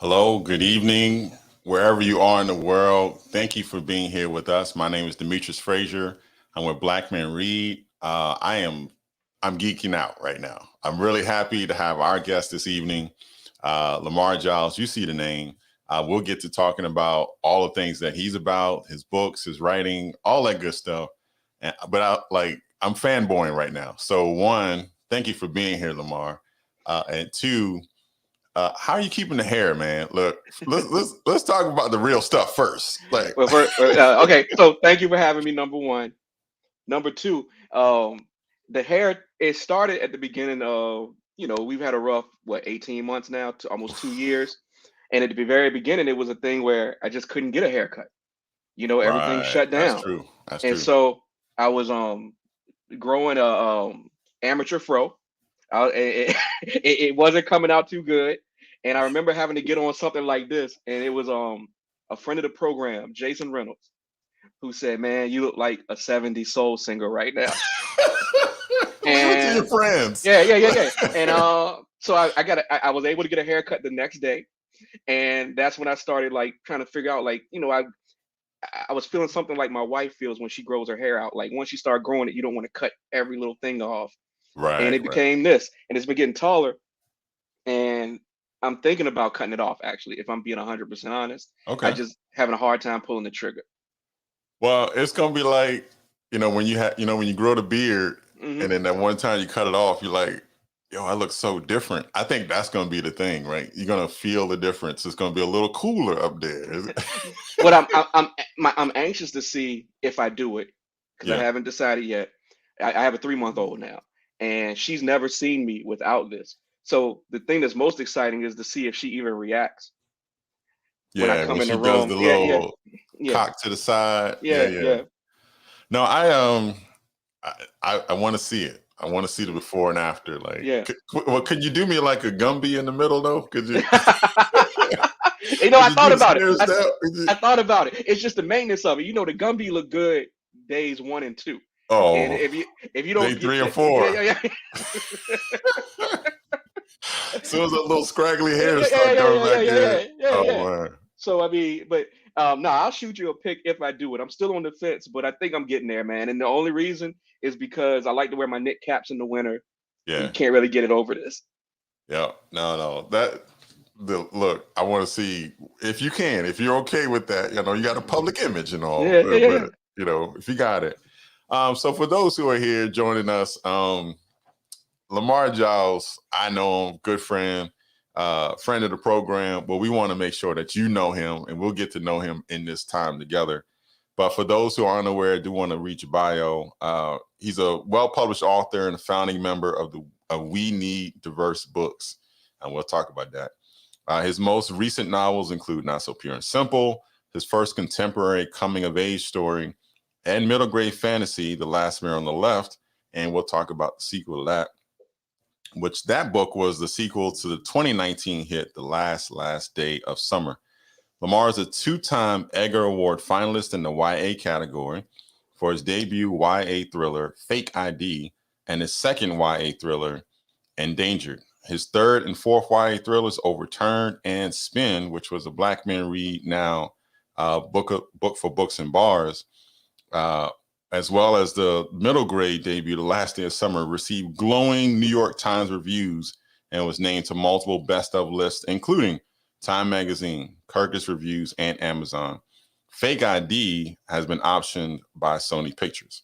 Hello, good evening, wherever you are in the world. Thank you for being here with us. My name is Demetrius Frazier. I'm with Black Men Read. I'm geeking out right now. I'm really happy to have our guest this evening, Lamar Giles. You see the name. We'll get to talking about all the things that he's about, his books, his writing, all that good stuff. I'm fanboying right now. So one, thank you for being here, Lamar. And two, how are you keeping the hair, man? Look, let's talk about the real stuff first. Like, Okay, so thank you for having me. Number one, number two, the hair. It started at the beginning of we've had a rough 18 months now to almost 2 years, and at the very beginning it was a thing where I just couldn't get a haircut. Everything right, shut that's down, true. That's and true. so I was growing a amateur fro. It wasn't coming out too good, and I remember having to get on something like this, and it was a friend of the program, Jason Reynolds, who said, "Man, you look like a '70s soul singer right now." Leave it to your And friends. yeah. And so I was able to get a haircut the next day, and that's when I started like trying to figure out I was feeling something like my wife feels when she grows her hair out. Like once you start growing it, you don't want to cut every little thing off. And Right, it right. became this, and it's been getting taller, and I'm thinking about cutting it off. Actually, if I'm being 100% honest, I Okay. just having a hard time pulling the trigger. Well, it's gonna be like, when when you grow the beard, and Hmm. then that one time you cut it off, you're like, yo, I look so different. I think that's gonna be the thing, right? You're gonna feel the difference. It's gonna be a little cooler up there. What I'm anxious to see if I do it because I Yeah. haven't decided yet. I have a 3-month old now, and she's never seen me without this. So the thing that's most exciting is to see if she even reacts when I Yeah, come when in the she does room. the Yeah, little yeah, cock to the side. Yeah, yeah, yeah. yeah. No, I want to see it. I want to see the before and after. Like, Yeah. well, could you do me like a Gumby in the middle though? Could you? Could I you do thought the about it. stair step? Could I you- thought about it. It's just the maintenance of it. The Gumby look good days 1 and 2, and Oh, if you day don't get three or that, yeah, four. yeah, As soon as that little scraggly yeah, hair yeah, yeah, start yeah, coming yeah, yeah, back yeah, in. yeah, yeah, Oh yeah. man. So I mean, but no, I'll shoot you a pic if I do it. I'm still on the fence, but I think I'm getting there, man. And the only reason is because I like to wear my knit caps in the winter, and you Yeah. can't really get it over this. Yeah. No, no. Look, I want to see if you can, if you're okay with that. You got a public image and all, Yeah, yeah, yeah, but yeah. if you got it. So for those who are here joining us, Lamar Giles, I know him, good friend, friend of the program, but we want to make sure that you know him and we'll get to know him in this time together. But for those who are unaware, I do want to read your bio. He's a well-published author and a founding member of the We Need Diverse Books, and we'll talk about that. His most recent novels include Not So Pure and Simple, his first contemporary coming-of-age story, and middle grade fantasy, The Last Mirror on the Left, and we'll talk about the sequel to that, which that book was the sequel to the 2019 hit, The Last Day of Summer. Lamar is a two-time Edgar Award finalist in the YA category for his debut YA thriller, Fake ID, and his second YA thriller, Endangered. His third and fourth YA thrillers, Overturned and Spin, which was a Black Men Read Now book for books and bars, uh, as well as the middle grade debut, The Last Day of Summer, received glowing New York Times reviews and was named to multiple best of lists, including Time Magazine, Kirkus Reviews, and Amazon. Fake ID has been optioned by Sony Pictures.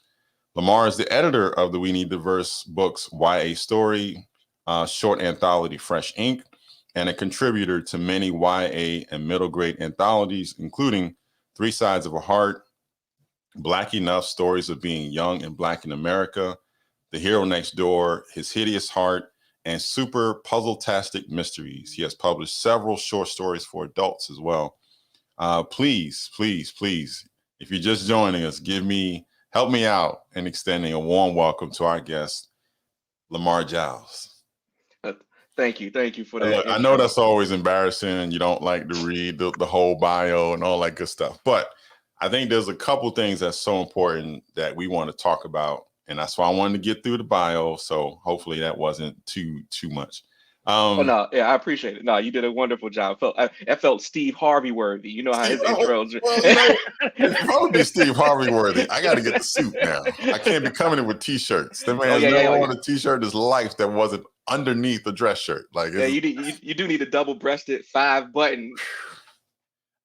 Lamar is the editor of the We Need Diverse Books YA Story short anthology Fresh Ink, and a contributor to many YA and middle grade anthologies, including Three Sides of a Heart, Black Enough, Stories of Being Young and Black in America, The Hero Next Door, His Hideous Heart, and Super Puzzle-tastic Mysteries. He has published several short stories for adults as well. Please, please, please, if you're just joining us, help me out in extending a warm welcome to our guest, Lamar Giles. Uh, thank you for And that look, I know intro. that's always embarrassing and you don't like to read the whole bio and all that good stuff, but I think there's a couple things that's so important that we want to talk about. And that's why I wanted to get through the bio. So hopefully that wasn't too much. Oh Um, no, yeah, I appreciate it. No, you did a wonderful job. It felt Steve Harvey worthy. You know how Steve, his oh, intros. well, if it's supposed to be Steve Harvey worthy, I got to get the suit now. I can't be coming in with t-shirts. That man Oh has yeah, yeah, never yeah, worn yeah. a t-shirt in his life that wasn't underneath the dress shirt. Like, Yeah, it's, you do need a double-breasted 5-button.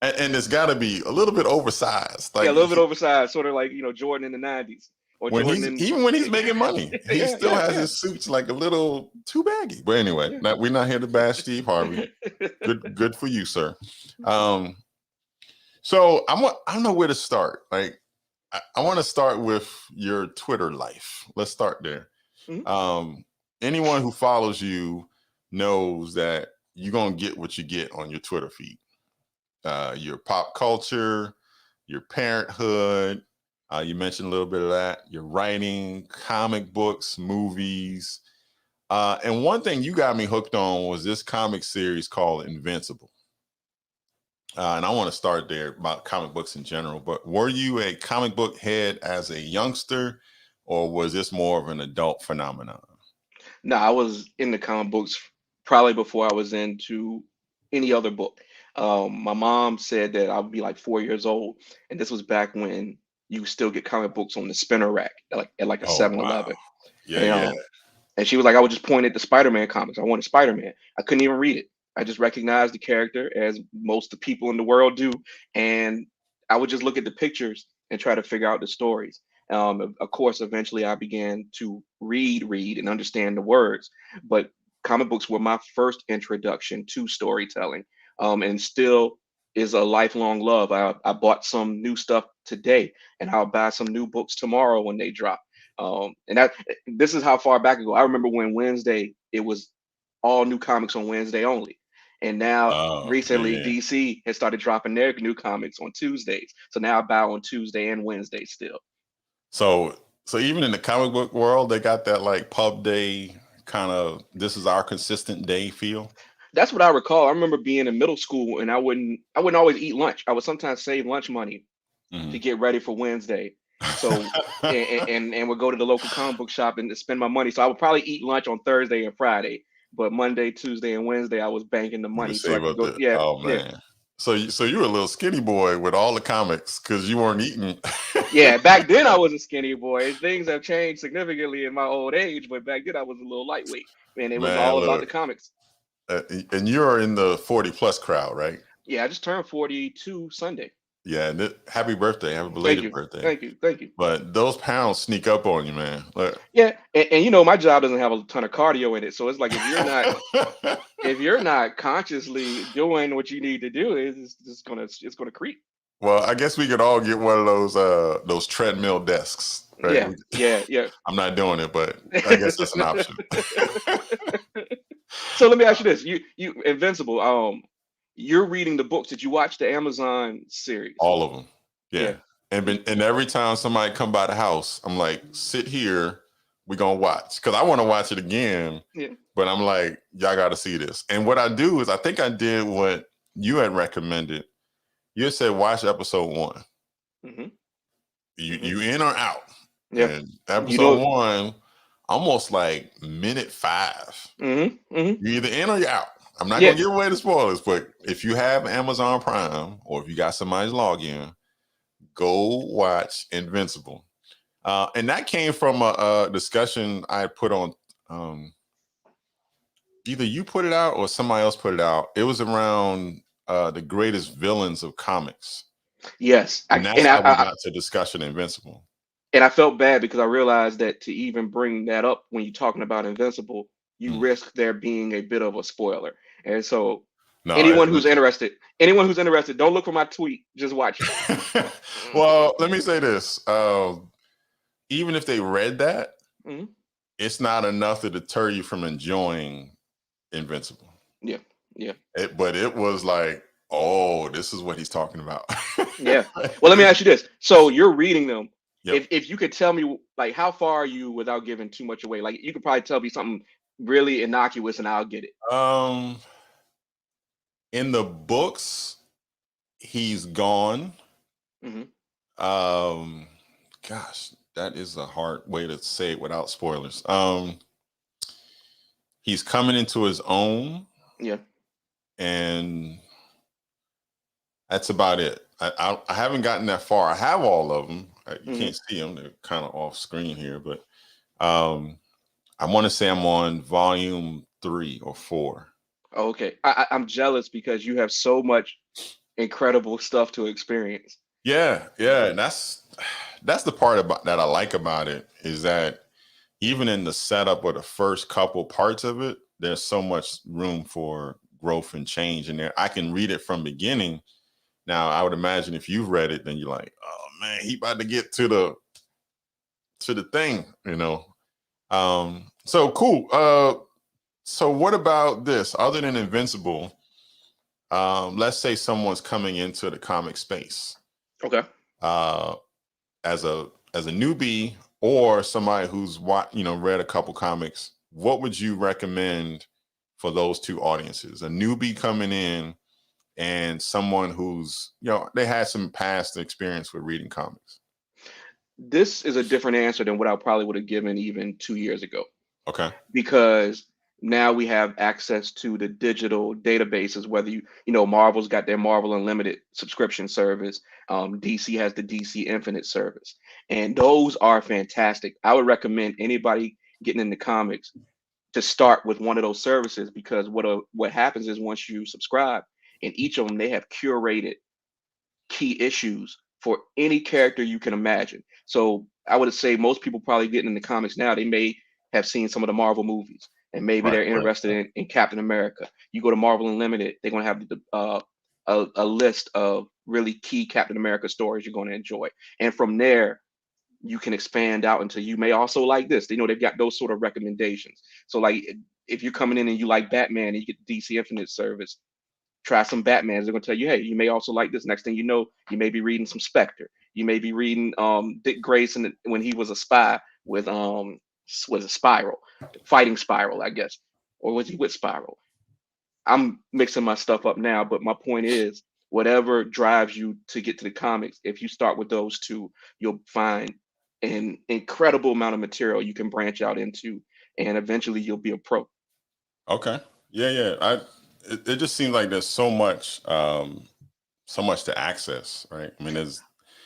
and it's got to be a little bit oversized. Yeah, a Like, little bit oversized, sort of like Jordan in the '90s or when Jordan he's in. even when he's making money, he Yeah, still yeah, has yeah, his suits like a little too baggy. But anyway, yeah. we're not here to bash Steve Harvey. Good for you, sir. Um, so I don't know where to start. Like, I want to start with your Twitter life. Let's start there. Mhm. Um, anyone who follows you knows that you're gonna get what you get on your Twitter feed. Your pop culture, your parenthood. You mentioned a little bit of that. Your writing, comic books, movies. And one thing you got me hooked on was this comic series called Invincible. And I want to start there about comic books in general. But were you a comic book head as a youngster, or was this more of an adult phenomenon? No, I was in the comic books probably before I was into any other book. My mom said that I would be like 4 years old, and this was back when you still get comic books on the spinner rack, at like a Oh 7-Eleven. wow. Yeah, And yeah. and she was like, I would just point at the Spider-Man comics. I wanted Spider-Man. I couldn't even read it. I just recognized the character as most of the people in the world do, and I would just look at the pictures and try to figure out the stories. Of course, eventually I began to read, and understand the words, but comic books were my first introduction to storytelling, and still is a lifelong love. I bought some new stuff today, and I'll buy some new books tomorrow when they drop. And that this is how far back ago. I remember when Wednesday it was all new comics on Wednesday only. And now Oh, yeah, recently yeah. DC has started dropping their new comics on Tuesdays. So now I buy on Tuesday and Wednesday still. So so even in the comic book world, they got that like pub day kind of this is our consistent day feel. That's what I recall. I remember being in middle school and I wouldn't always eat lunch. I would sometimes save lunch money to Mhm. get ready for Wednesday. So and would go to the local comic book shop and spend my money. So I would probably eat lunch on Thursday and Friday, but Monday, Tuesday, and Wednesday I was banking the You can money so I save could up go. the Yeah, oh yeah, man. So you were a little skinny boy with all the comics because you weren't eating. yeah. Back then I was a skinny boy. Things have changed significantly in my old age, but back then I was a little lightweight, and it was Man, all about the look, comics. and you're in the 40 plus crowd, right? Yeah, I just turned 42 Sunday. Yeah, and happy birthday, happy Thank belated you, birthday. thank you, thank you. But those pounds sneak up on you, man. Look. Yeah, and my job doesn't have a ton of cardio in it, so it's like if you're not consciously doing what you need to do, it's gonna creep. Well, I guess we could all get one of those treadmill desks, right? Yeah, yeah, yeah. I'm not doing it, but I guess that's an option. So let me ask you this: you Invincible. You're reading the books. Did you watch the Amazon series? All of them. Yeah. Yeah. And every time somebody come by the house, I'm like, sit here, we gonna watch. Cause I want to watch it again, Yeah. but I'm like, y'all gotta see this. And what I do is I think I did what you had recommended. You had said watch episode one. Hmm. You in or out. Yeah. And You episode know. one, almost like minute 5. Hmm. Hmm. You're either in or you're out. I'm not Yeah. gonna give away the spoilers, but if you have Amazon Prime or if you got somebody's login, go watch Invincible. And that came from a discussion I put on. Um, Either you put it out or somebody else put it out. It was around the greatest villains of comics, Yes. and I that's and I, how we I got to discussion Invincible. and I felt bad because I realized that to even bring that up when you're talking about Invincible, you Mm. risk there being a bit of a spoiler. And so No, anyone who's interested, don't look for my tweet. Just watch it. well, let me say this: even if they read that, Hmm. it's not enough to deter you from enjoying Invincible. Yeah. Yeah. But it was like, oh, this is what he's talking about. Yeah. Well, let me ask you this. So you're reading them. Yep. If you could tell me like how far are you without giving too much away? Like you could probably tell me something really innocuous and I'll get it. Um, in the books, he's gone. Hmm. Um, gosh, that is a hard way to say it without spoilers. He's coming into his own, Yeah. and that's about it. I haven't gotten that far. I have all of them. You Hmm. can't see them; they're kind of off screen here, but um, I want to say I'm on volume 3 or 4. Okay. I'm jealous because you have so much incredible stuff to experience. Yeah, yeah, and that's the part about that I like about it is that even in the setup or the first couple parts of it, there's so much room for growth and change in there. I can read it from beginning. Now, I would imagine if you've read it, then you're like, oh man, he about to get to the thing, you know. So cool. So what about this? Other than Invincible, let's say someone's coming into the comic space. Okay. Uh as a newbie or somebody who's read a couple comics, what would you recommend for those two audiences? A newbie coming in and someone who's they had some past experience with reading comics. This is a different answer than what I probably would have given even 2 years ago, Okay. because now we have access to the digital databases. Whether Marvel's got their Marvel Unlimited subscription service, DC has the DC Infinite service, and those are fantastic. I would recommend anybody getting into comics to start with one of those services, because what happens is once you subscribe, in each of them they have curated key issues for any character you can imagine. So I would say most people probably getting into comics now, they may have seen some of the Marvel movies, and maybe Right, they're right. interested in Captain America. You go to Marvel Unlimited, they're going to have a list of really key Captain America stories you're going to enjoy. And from there, you can expand out until you may also like this. They've got those sort of recommendations. So like if you're coming in and you like Batman and you get the DC Infinite service, try some Batmans. They're gonna tell you, hey, you may also like this. Next thing you know, you may be reading some Spectre. You may be reading Dick Grayson when he was a spy with was a Spiral, fighting Spiral, I guess, or was he with Spiral? I'm mixing my stuff up now, but my point is, whatever drives you to get to the comics, if you start with those two, you'll find an incredible amount of material you can branch out into, and eventually you'll be a pro. Okay. Yeah, yeah. It just seems like there's so much to access, right? I mean, there's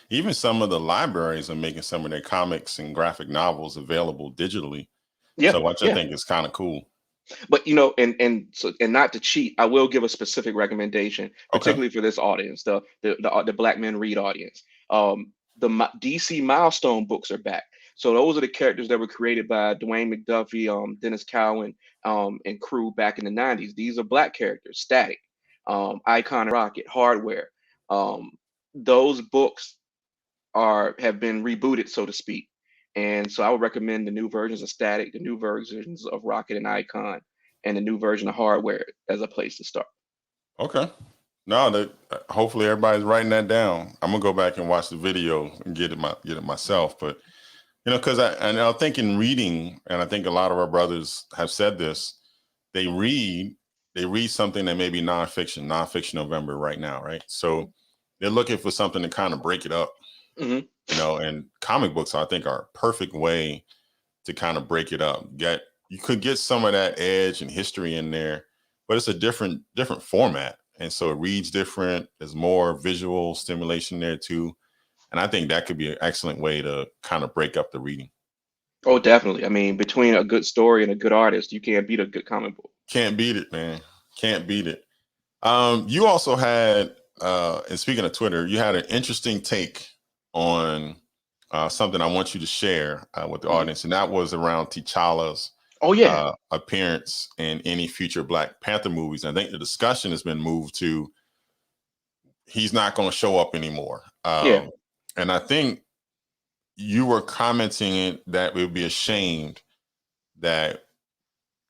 even some of the libraries are making some of their comics and graphic novels available digitally. Yeah, So which I yeah. think is kind of cool. But and not to cheat, I will give a specific recommendation, Okay. particularly for this audience, the Black Men Read audience. DC Milestone books are back. So those are the characters that were created by Dwayne McDuffie, Dennis Cowan, and crew back in the '90s. These are Black characters: Static, Icon, and Rocket, Hardware. Um, those books have been rebooted, so to speak. And so I would recommend the new versions of Static, the new versions of Rocket and Icon, and the new version of Hardware as a place to start. Okay. No, that hopefully everybody's writing that down. I'm gonna go back and watch the video and get it myself. But because I think in reading, and I think a lot of our brothers have said this, they read they read something that may be nonfiction November right now, right? So they're looking for something to kind of break it up, Hmm. and comic books I think are a perfect way to kind of break it up. You could get some of that edge and history in there, but it's a different format. And so it reads different. There's more visual stimulation there too. And I think that could be an excellent way to kind of break up the reading. Oh, definitely. I mean, between a good story and a good artist, you can't beat a good comic book. Can't beat it, man. Can't beat it. You also had, and speaking of Twitter, you had an interesting take on something I want you to share with the Mhm. audience, and that was around T'Challa's Oh yeah, appearance in any future Black Panther movies. I think the discussion has been moved to he's not going to show up anymore. yeah. And I think you were commenting that it would be ashamed that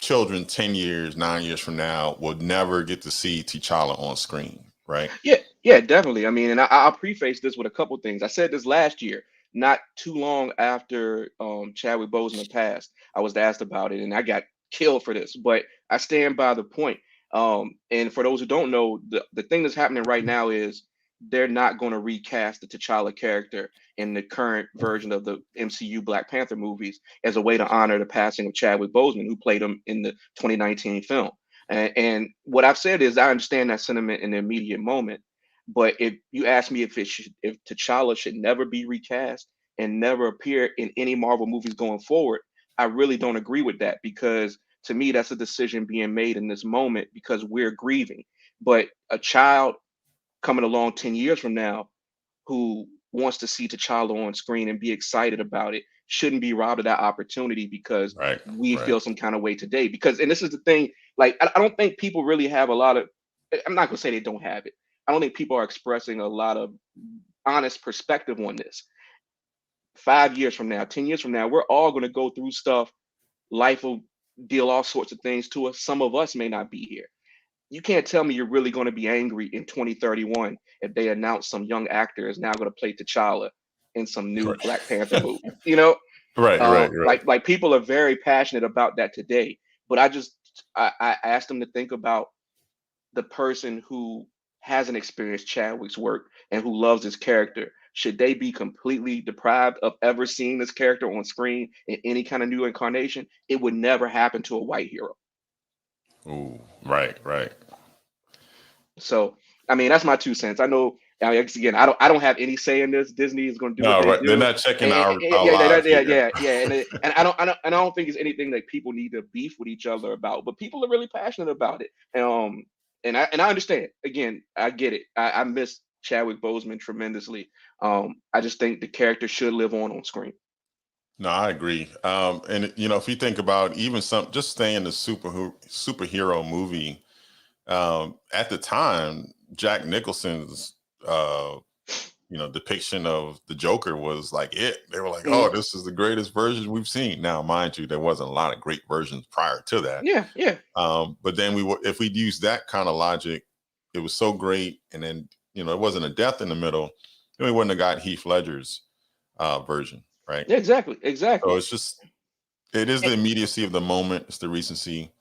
children 10 years, 9 years from now will never get to see T'Challa on screen, right? Yeah, yeah, definitely. I mean, and I'll preface this with a couple things. I said this last year, not too long after Chadwick Boseman passed. I was asked about it, and I got killed for this, but I stand by the point. And for those who don't know, the thing that's happening right now is they're not going to recast the T'Challa character in the current version of the MCU Black Panther movies as a way to honor the passing of Chadwick Boseman, who played him in the 2019 film. And what I've said is I understand that sentiment in the immediate moment, but if you ask me if T'Challa should never be recast and never appear in any Marvel movies going forward, I really don't agree with that, because to me that's a decision being made in this moment because we're grieving. But a child coming along 10 years from now who wants to see T'Challa on screen and be excited about it shouldn't be robbed of that opportunity because Right. we Right. feel some kind of way today. Because, and this is the thing, like, I don't think people really have a lot of, I'm not going to say they don't have it. I don't think people are expressing a lot of honest perspective on this. 5 years from now, 10 years from now, we're all going to go through stuff. Life will deal all sorts of things to us. Some of us may not be here. You can't tell me you're really going to be angry in 2031 if they announce some young actor is now going to play T'Challa in some new Right. Black Panther movie. You know, Right. like people are very passionate about that today. But I asked them to think about the person who hasn't experienced Chadwick's work and who loves his character. Should they be completely deprived of ever seeing this character on screen in any kind of new incarnation? It would never happen to a white hero. Ooh, right. So, I mean, that's my 2 cents. I know. I mean, again, I don't have any say in this. Disney is going to do what No, they right. They're do. not checking And, our lives here. yeah. And I don't think it's anything that people need to beef with each other about. But people are really passionate about it. And I understand. Again, I get it. I miss Chadwick Boseman tremendously. I just think the character should live on screen. No, I agree. And if you think about even just staying the superhero movie, at the time, Jack Nicholson's depiction of the Joker was like it. They were like, "Oh, this is the greatest version we've seen." Now, mind you, there wasn't a lot of great versions prior to that. Yeah. But then if we'd used that kind of logic, it was so great, and then it wasn't a death in the middle, then we wouldn't have got Heath Ledger's version, right? Yeah, exactly. So it is the immediacy of the moment, it's the recency,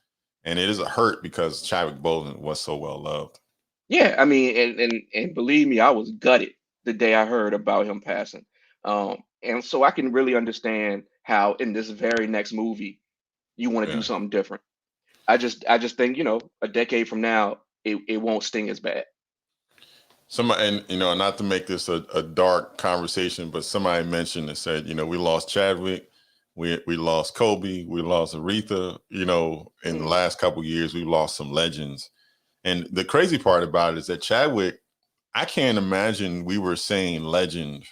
and it is a hurt because Chadwick Boseman was so well loved. Yeah, I mean, and believe me, I was gutted the day I heard about him passing. And so I can really understand how in this very next movie you want to do Yeah. something different. I just think, a decade from now, it won't sting as bad. Somebody, and not to make this a dark conversation, but somebody mentioned and said, we lost Chadwick, we lost Kobe, we lost Aretha. In the last couple of years, we lost some legends. And the crazy part about it is that Chadwick, I can't imagine we were saying legend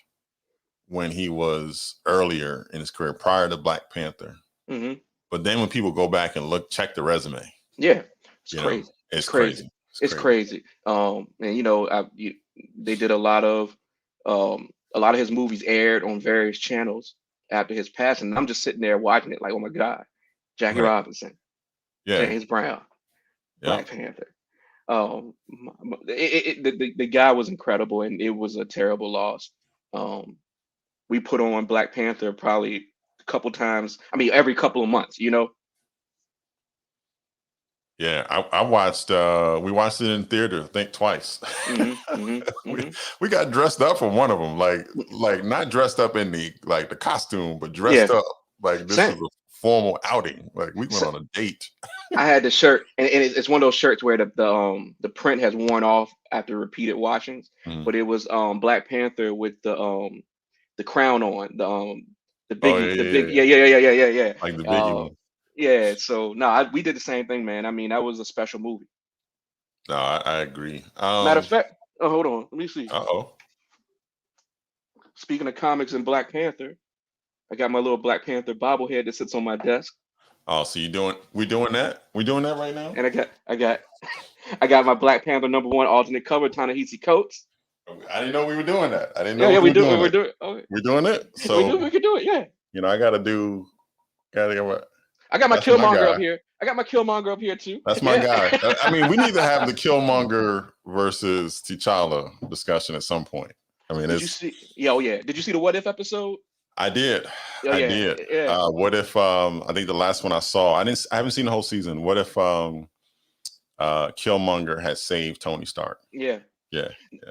when he was earlier in his career, prior to Black Panther. Mm-hmm. But then when people go back and check the resume, yeah, it's crazy. It's crazy. It's crazy. And they did a lot of his movies aired on various channels after his passing. I'm just sitting there watching it like, oh my God, Jackie Right. Robinson, Yeah. James Brown, Yeah. Black Panther. The guy was incredible, and it was a terrible loss. We put on Black Panther probably a couple times. I mean, every couple of months. Yeah, I watched. We watched it in theater, I think twice. We got dressed up for one of them, like not dressed up in the costume, but dressed up like this was a formal outing. Like we went on a date. I had the shirt, and it's one of those shirts where the print has worn off after repeated washings. But it was Black Panther with the crown on, the big yeah. Like the biggie one. Yeah, so no, we did the same thing, man. I mean, that was a special movie. No, I agree. Matter of fact, hold on, let me see. Uh-oh. Speaking of comics and Black Panther, I got my little Black Panther bobblehead that sits on my desk. Oh, so we doing that? We doing that right now? And I got my Black Panther #1 alternate cover, Ta-Nehisi Coates. I didn't know we were doing that. I didn't know. Yeah, we're doing it. Okay. We're doing it. So we can do it. Yeah. I gotta do. I got my Killmonger up here. I got my Killmonger up here too. That's my guy. I mean, we need to have the Killmonger versus T'Challa discussion at some point. I mean, did you see? Yeah, Did you see the What If episode? I did. I did. Yeah. What if? I think the last one I saw. I haven't seen the whole season. What if Killmonger had saved Tony Stark? Yeah. Yeah.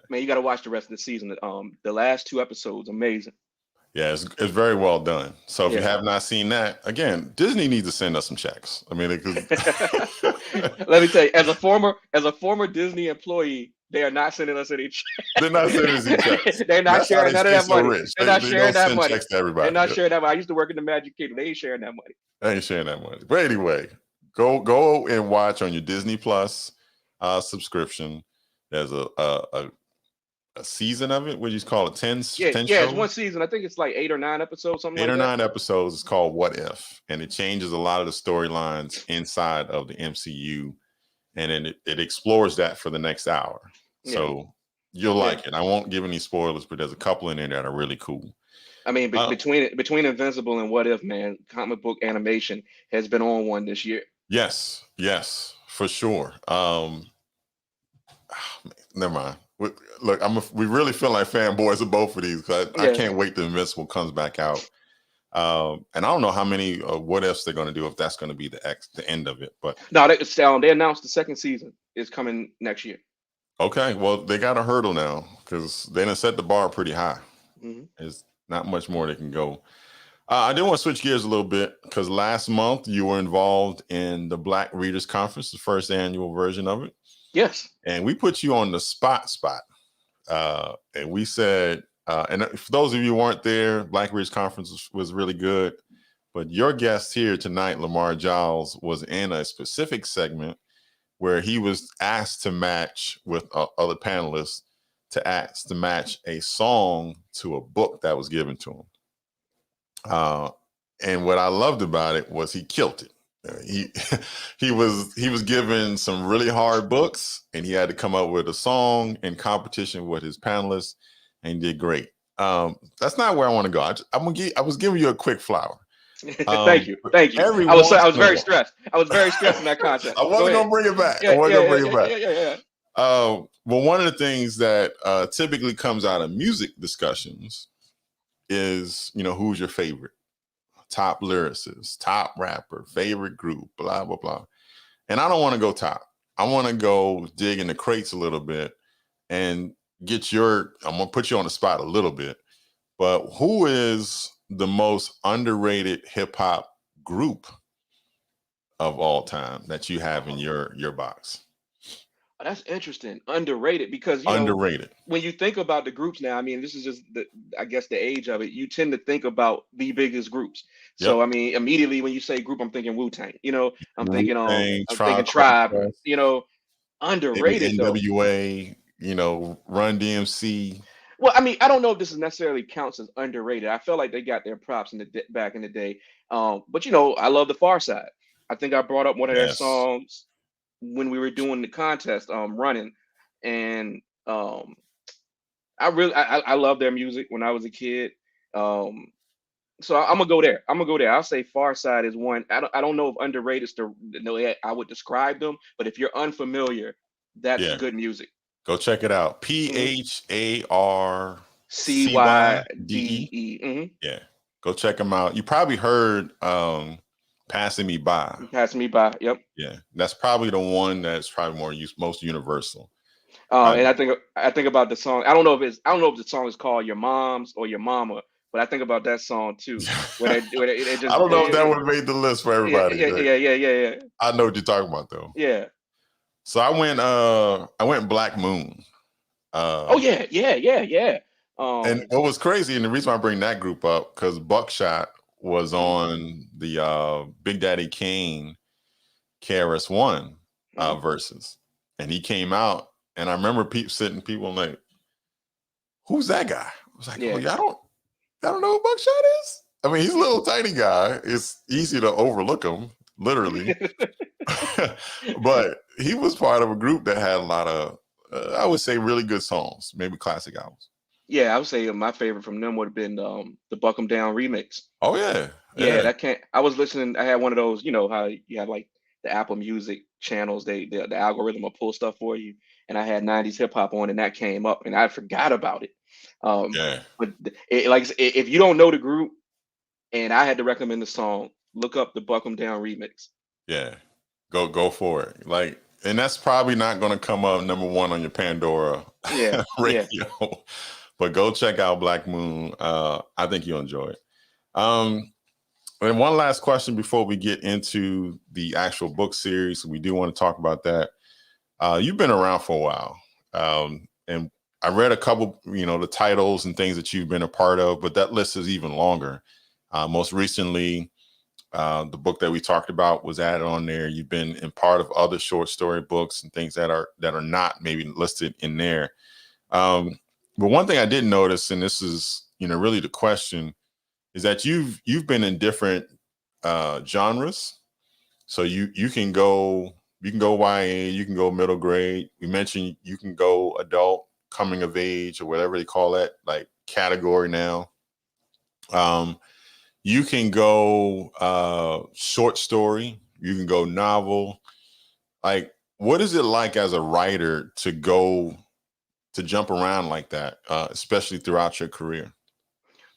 Man, you got to watch the rest of the season. The last 2 episodes, amazing. Yeah, it's very well done. So if you Yeah. have not seen that, again, Disney needs to send us some checks. I mean, because Let me tell you, as a former Disney employee, they are not sending us any they're not sending us any checks. They're not That's how sharing they none of stay that so money. rich. They're not They sharing don't that send money. checks to They're everybody. not sharing that money. I used to work in the Magic Kingdom. They ain't sharing that money. They ain't sharing that money. But anyway, go and watch on your Disney Plus subscription. There's a season of it. What do you call it? 10 Yeah, shows? it's one season. I think it's like 8 or 9 episodes, something Eight like or that. 9 episodes. It's called What If, and it changes a lot of the storylines inside of the MCU, and then it explores that for the next hour. Yeah. So you'll like it. I won't give any spoilers, but there's a couple in there that are really cool. I mean, between Invincible and What If, man, comic book animation has been on one this year. Yes, for sure. Never mind. Look, we really feel like fanboys of both of these because I can't wait till Invincible comes back out. And I don't know how many what ifs they're going to do, if that's going to be the end of it. But no, they announced the second season is coming next year. Okay, well, they got a hurdle now because they done set the bar pretty high. Mm-hmm. There's not much more they can go. I do want to switch gears a little bit because last month you were involved in the Black Readers Conference, the first annual version of it. Yes. And we put you on the spot. And we said, and for those of you who weren't there, Black Readers Conference was really good. But your guest here tonight, Lamar Giles, was in a specific segment where he was asked to match with other panelists to match a song to a book that was given to him. And what I loved about it was he killed it. He was given some really hard books, and he had to come up with a song in competition with his panelists, and he did great. That's not where I want to go. I was giving you a quick flower. Thank you. I was very stressed. I was very stressed in that contest. I wasn't gonna bring it back. Well, one of the things that typically comes out of music discussions is, who's your favorite? Top lyricist, top rapper, favorite group, blah, blah, blah. And I don't want to go top. I want to go dig in the crates a little bit and I'm going to put you on the spot a little bit, but who is the most underrated hip hop group of all time that you have in your box? Oh, that's interesting. Underrated, because underrated. When you think about the groups now, I mean, this is just I guess the age of it. You tend to think about the biggest groups. Yep. So I mean, immediately when you say group, I'm thinking Wu-Tang. I'm thinking Tribe. Underrated NWA. Run DMC. Well, I mean, I don't know if this is necessarily counts as underrated. I feel like they got their props back in the day. But I love the Far Side. I think I brought up one of their songs when we were doing the contest, running, and I love their music when I was a kid. So I'm gonna go there. I'll say Far Side is one. I don't know if underrated is the way I would describe them, but if you're unfamiliar, that's good music. Go check it out. PHARCYDE. Mm-hmm. Yeah, go check them out. You probably heard Passing Me By. Passing Me By. Yep. Yeah, that's probably the one that's probably most universal. And I think about the song. I don't know if the song is called Your Mom's or Your Mama, but I think about that song too. Where they just, I don't know if that would have made the list for everybody. Yeah. I know what you're talking about though. Yeah. So I went Black Moon. Yeah. And what was crazy, and the reason I bring that group up, because Buckshot was on the Big Daddy Kane KRS-One verses, and he came out, and I remember people like, "Who's that guy?" I was like, "Oh, y'all don't know who Buckshot is?" I mean, he's a little tiny guy. It's easy to overlook him, literally. But he was part of a group that had a lot of, I would say, really good songs, maybe classic albums. Yeah, I would say my favorite from them would have been the Buck 'Em Down remix. Oh yeah. I was listening. I had one of those, how you have like the Apple Music channels. The algorithm will pull stuff for you, and I had 90s hip hop on, and that came up, and I forgot about it. But if you don't know the group, and I had to recommend the song, look up the Buck 'Em Down remix. Yeah, go for it. Like And that's probably not going to come up number one on your Pandora Yeah, yeah. radio. But go check out Black Moon. I think you'll enjoy it. And one last question before we get into the actual book series. We do want to talk about that. You've been around for a while. And I read a couple, the titles and things that you've been a part of, but that list is even longer. Most recently, the book that we talked about was added on there. You've been in part of other short story books and things that are not maybe listed in there. But one thing I did notice, and this is, really the question, is that you've been in different genres. So you can go YA, you can go middle grade. We mentioned you can go adult, coming of age, or whatever they call that, like category now. You can go short story, you can go novel. Like, what is it like as a writer to jump around like that, especially throughout your career?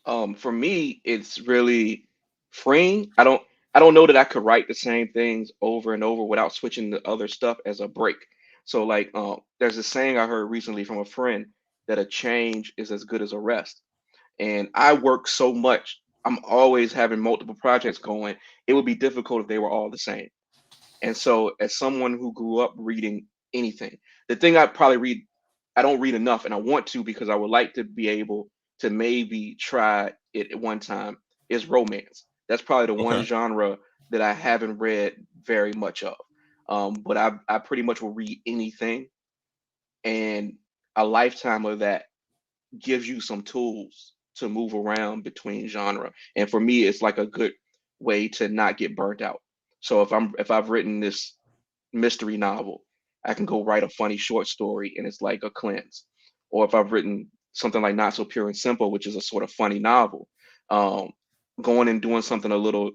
For me, it's really freeing. I don't know that I could write the same things over and over without switching to other stuff as a break. So like there's a saying I heard recently from a friend that a change is as good as a rest. And I work so much. I'm always having multiple projects going. It would be difficult if they were all the same. And so, as someone who grew up reading anything, the thing I probably read, I don't read enough, and I want to because I would like to be able to maybe try it at one time, is romance. That's probably the one Okay. genre that I haven't read very much of. But I pretty much will read anything, and a lifetime of that gives you some tools to move around between genre. And for me, it's like a good way to not get burnt out. So if I've written this mystery novel, I can go write a funny short story and it's like a cleanse. Or if I've written something like Not So Pure and Simple, which is a sort of funny novel, um, going and doing something a little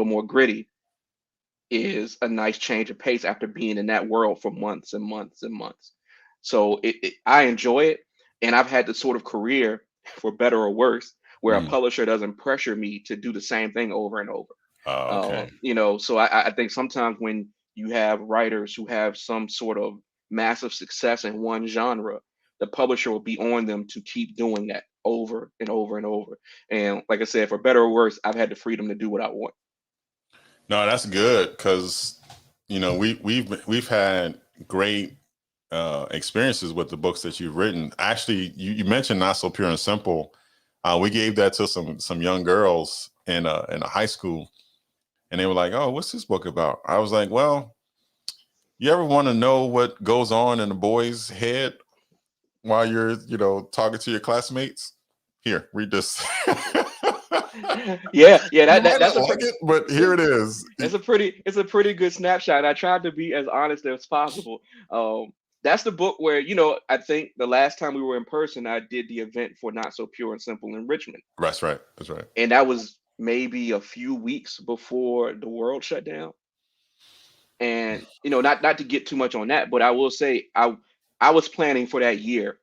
more gritty is a nice change of pace after being in that world for months and months and months. So I enjoy it, and I've had the sort of career, for better or worse, where a Mm. publisher doesn't pressure me to do the same thing over and over. Okay. So I think sometimes when you have writers who have some sort of massive success in one genre, the publisher will be on them to keep doing that over and over and over. And like I said, for better or worse, I've had the freedom to do what I want. No, that's good because we've had great experiences with the books that you've written. Actually, you mentioned Not So Pure and Simple. We gave that to some young girls in a high school, and they were like, "Oh, what's this book about?" I was like, "Well, you ever want to know what goes on in a boy's head while you're talking to your classmates? Here, read this." Yeah, yeah, You that, might that not that's a like it, but here it is. it's a pretty good snapshot. I tried to be as honest as possible. That's the book where I think the last time we were in person, I did the event for Not So Pure and Simple in Richmond, That's right. That's right. and that was maybe a few weeks before the world shut down. And not to get too much on that, but I will say I was planning for that year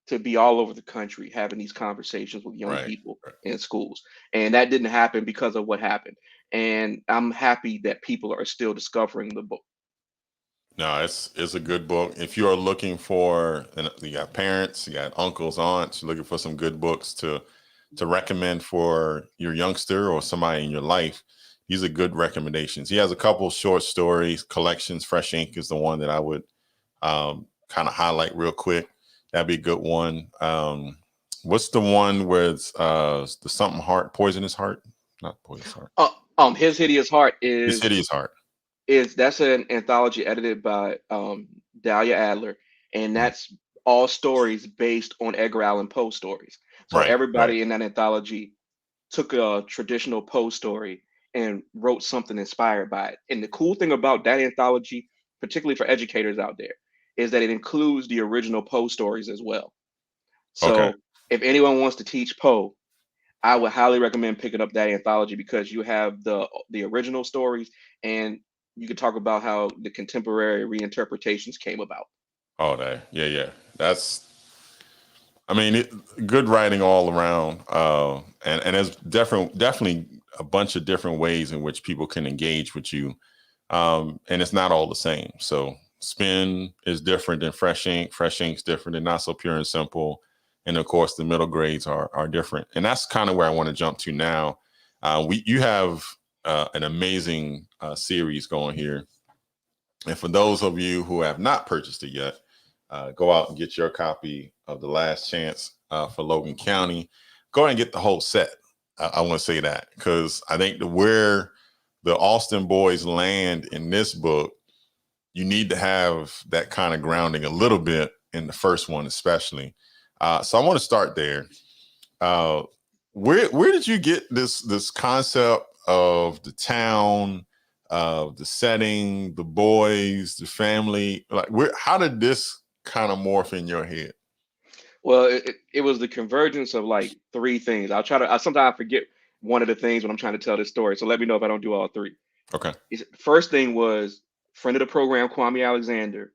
to be all over the country having these conversations with young Right. people Right. in schools, and that didn't happen because of what happened. And I'm happy that people are still discovering the book. No, it's a good book. If you are looking for, and you got parents, you got uncles, aunts, you're looking for some good books to recommend for your youngster or somebody in your life, these are good recommendations. He has a couple short stories collections. Fresh Ink is the one that I would kind of highlight real quick. That'd be a good one. What's the one with the something heart, poisonous heart? Not poisonous heart. His Hideous Heart His hideous heart. is that's an anthology edited by Dahlia Adler, and Mm. that's all stories based on Edgar Allan Poe stories. So Right, right. everybody in that anthology took a traditional Poe story and wrote something inspired by it. And the cool thing about that anthology, particularly for educators out there, is that it includes the original Poe stories as well. Okay. So if anyone wants to teach Poe, I would highly recommend picking up that anthology because you have the original stories, and you could talk about how the contemporary reinterpretations came about. Oh, that. Yeah, yeah. That's. I mean, good writing all around, and there's definitely a bunch of different ways in which people can engage with you. and it's not all the same. So spin is different than fresh ink. Fresh ink's different than not so pure and simple. And of course, the middle grades are different. And that's kind of where I want to jump to now. You have an amazing series going here. And for those of you who have not purchased it yet, go out and get your copy of The Last Chance for Logan County. Go ahead and get the whole set. I want to say that because I think where the Alston boys land in this book, you need to have that kind of grounding a little bit in the first one, especially. So I want to start there. Where did you get this concept of the town, the setting, the boys, the family? Like, how did this kind of morph in your head? Well, it was the convergence of like three things. I sometimes forget one of the things when I'm trying to tell this story. So let me know if I don't do all three. Okay. First thing was friend of the program, Kwame Alexander,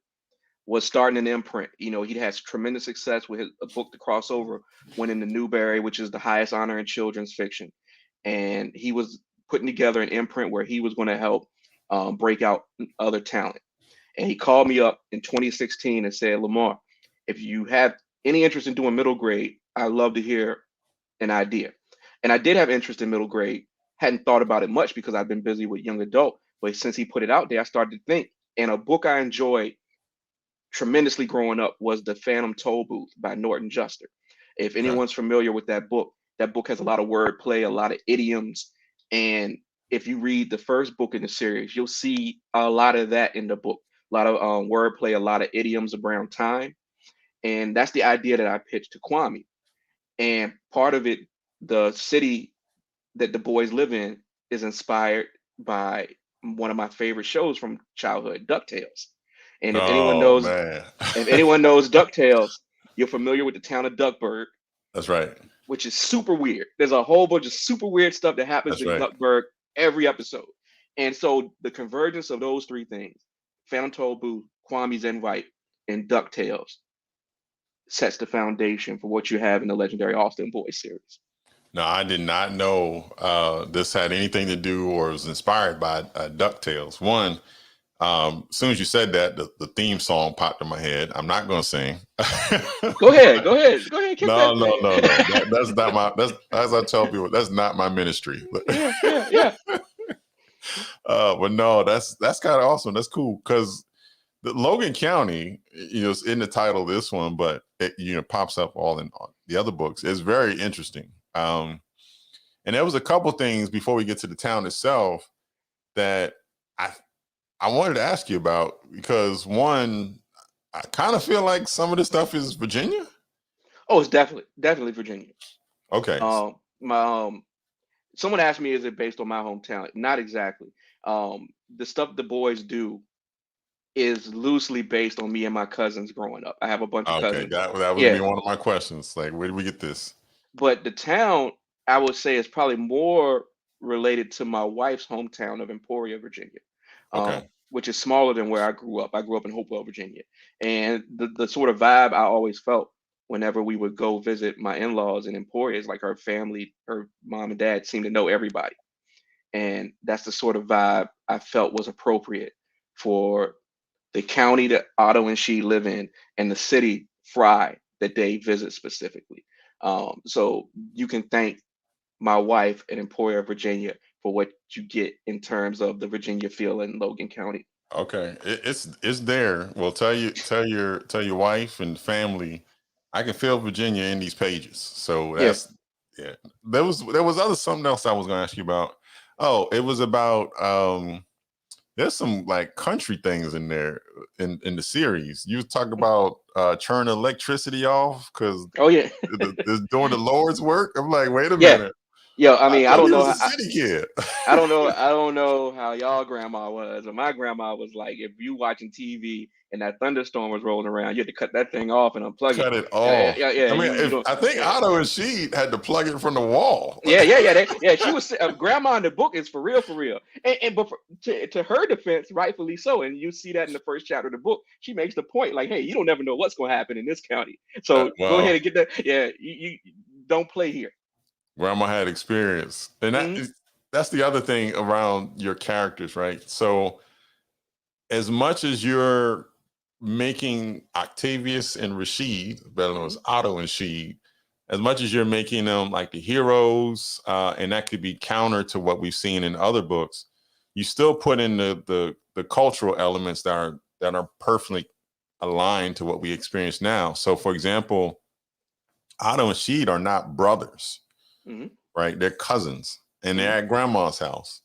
was starting an imprint. He had tremendous success with a book, The Crossover, winning the Newbery, which is the highest honor in children's fiction. And he was putting together an imprint where he was going to help break out other talent. And he called me up in 2016 and said, Lamar, if you have any interest in doing middle grade, I'd love to hear an idea. And I did have interest in middle grade, hadn't thought about it much because I've been busy with young adult. But since he put it out there, I started to think. And a book I enjoyed tremendously growing up was The Phantom Toll Booth by Norton Juster. If anyone's familiar with that book has a lot of wordplay, a lot of idioms. And if you read the first book in the series, you'll see a lot of that in the book. A lot of wordplay, a lot of idioms around time. And that's the idea that I pitched to Kwame. And part of it, the city that the boys live in is inspired by one of my favorite shows from childhood, DuckTales. And if anyone knows, man. if anyone knows DuckTales, you're familiar with the town of Duckburg. That's right. Which is super weird. There's a whole bunch of super weird stuff that happens in Duckburg every episode. And so the convergence of those three things, Phantom Toll Booth, Kwame's Invite, and DuckTales, sets the foundation for what you have in the Legendary Alston Boys series. No, I did not know this had anything to do or was inspired by DuckTales. One, as soon as you said that, the theme song popped in my head. I'm not going to sing. Go ahead. No. That's not my. That's, as I tell people, that's not my ministry. Yeah. But no, that's kind of awesome. That's cool because the Logan County, is in the title of this one, but it pops up all in the other books. It's very interesting. And there was a couple things before we get to the town itself that I wanted to ask you about because one, I kind of feel like some of this stuff is Virginia. Oh, it's definitely Virginia. Okay. Someone asked me, is it based on my hometown? Not exactly. The stuff the boys do is loosely based on me and my cousins growing up. I have a bunch of cousins. Okay, that would be one of my questions. Like, where did we get this? But the town, I would say, is probably more related to my wife's hometown of Emporia, Virginia, which is smaller than where I grew up. I grew up in Hopewell, Virginia. And the sort of vibe I always felt whenever we would go visit my in-laws in Emporia is like her family, her mom and dad seemed to know everybody. And that's the sort of vibe I felt was appropriate for the county that Otto and she live in and the city, Fry, that they visit specifically. So you can thank my wife in Emporia, Virginia, for what you get in terms of the Virginia feel in Logan County. Okay, it's there. Well, tell your wife and family, I can feel Virginia in these pages. So that's yeah. There was something else I was going to ask you about. Oh, it was about there's some like country things in there in the series. You talk about turning electricity off because it's doing the Lord's work. I'm like, wait a minute. Yeah, I mean, I don't know. A city kid. I don't know how y'all grandma was, but my grandma was like, if you watching TV and that thunderstorm was rolling around, you had to cut that thing off and unplug it. Cut it off. Yeah. I mean, I think Otto and she had to plug it from the wall. Yeah. She was grandma in the book is for real, but to her defense, rightfully so. And you see that in the first chapter of the book. She makes the point like, hey, you don't never know what's going to happen in this county, so go ahead and get that. Yeah, you don't play here. Grandma had experience, and that's the other thing around your characters, right? So as much as you're making Octavius and Rashid, better known as Otto and Sheed, as much as you're making them like the heroes, and that could be counter to what we've seen in other books, you still put in the cultural elements that are perfectly aligned to what we experience now. So, for example, Otto and Sheed are not brothers, right? They're cousins, and they're at grandma's house.